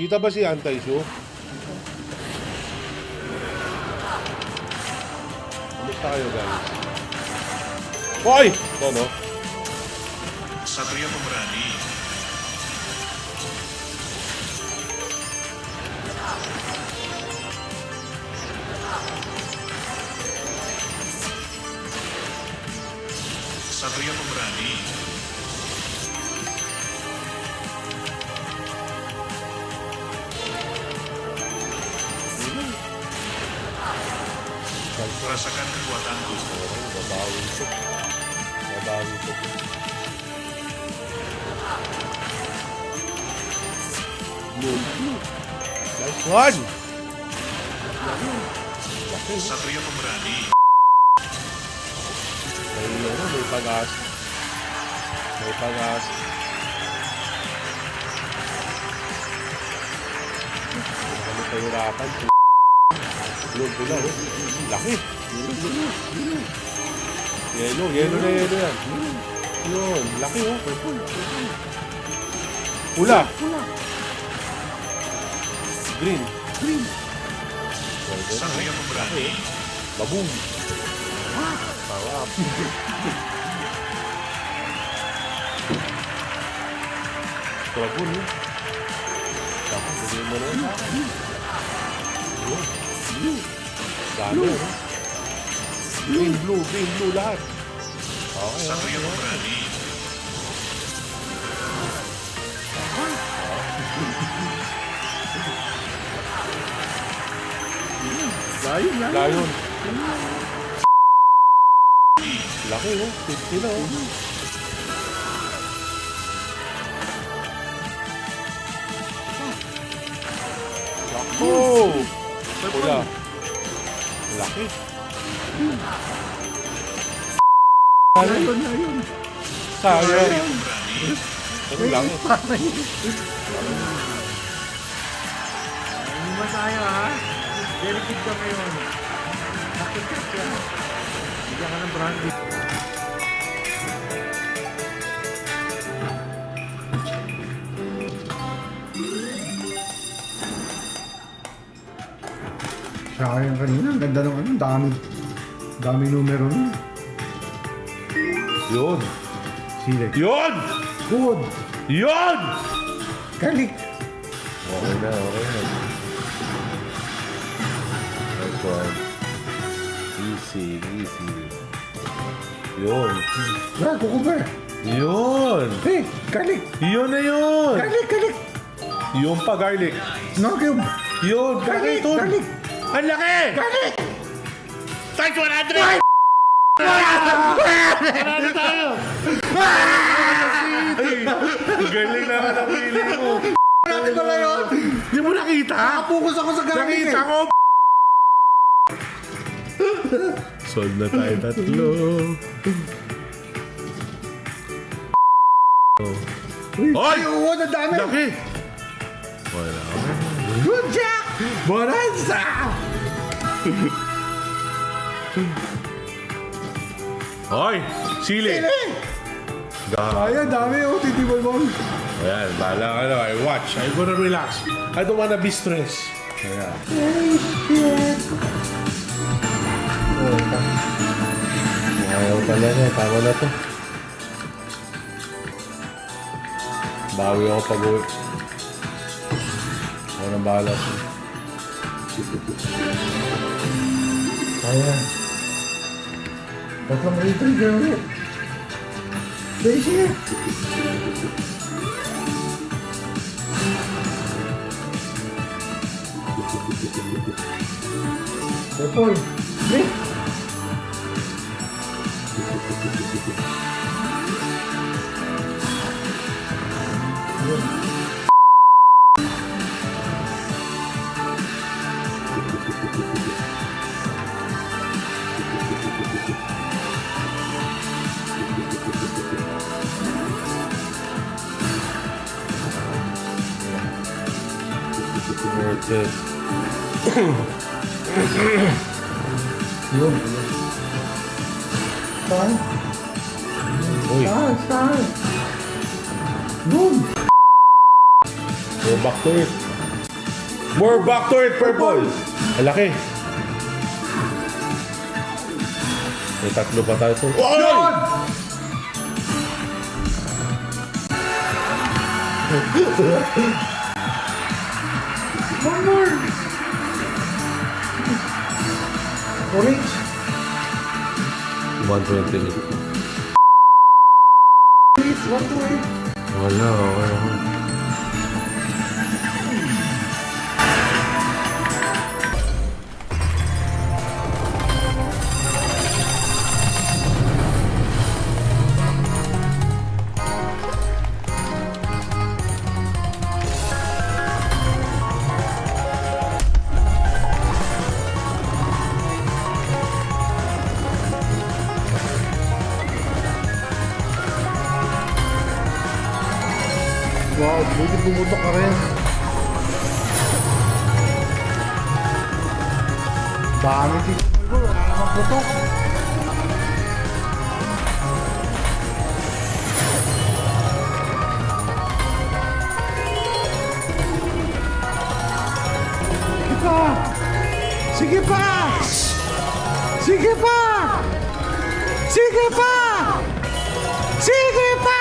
Kita ba si Anti-Shoe? Kamusta kayo, guys? Hoy! Ito, no? Satria Pemberani. Satria Pemberani. Rasakan kekuatanku. Babawi ito. Babawi ito. Nice one! Satria Pemberani. May pag-asa. May pag-asa. Hindi na kami pahirapan. Load ko lang, oh. Laki. Yellow na yellow yan. Yun, laki, oh. Pula. Green. Satria Pemberani. Baboom. Sarap. Baboom, eh. Tapos, bigyan mo na yun. Dami, eh. Green, blue, lahat. Okay, Satria Pemberani. Layon. Laki, oh. 50 na, oh. Lako! Pula. Laki. Layon. Sayang. Pemberani. Ano lang, eh. Hindi ba tayo, ha? Very good ka ngayon. Bakit ka siya? Bigyan ka ng brandy. Sayang kanina. Ang ganda ng ano. Dami numero nun. Yun. Sile. Yun! Good. Yun! Kalik. Okay na. Nice one. Easy. Yun. Ah, kukuber. Yun! Hey, kalik. Yun na yun! Kalik. Yung pa garlic. No, Cube. Yun! Kalik. Ito! Ang laki! Kalik. Times 100! Panalo tayo! Galing na ang pili mo. Natin ko na yun. Hindi mo nakita? Nakapokus ako sa gamit Nakita ko! Solve na tayo tatlo. Hoy! Oo, nadami. Laki! Wala. Good Jack! Bonanza! Hoy! Sili! Ayan, dami oh, titibol ball. Ayan, bahala ka na. I watch. I'm gonna relax. I don't wanna be stressed. Ayan. Ayaw pala na. Tama na to. Bawi ako pag-uwi. Ako nang bahala to. Ayan. Ba't lang trigger ulit? Dali siya. Paul, Nick. Worth it. Yun. Saan? Uy, Saan? Yun. go back to it. More back to it, purple. Malaki. May tatlo pa tayo. Yun! One more! Orange. 128. Please, one to it. Wala, okay. Wow, buti bumutok ka rin. Dami dito. Wala namang putok. Sige pa! Sige pa! Sige pa! Sige pa! Sige pa!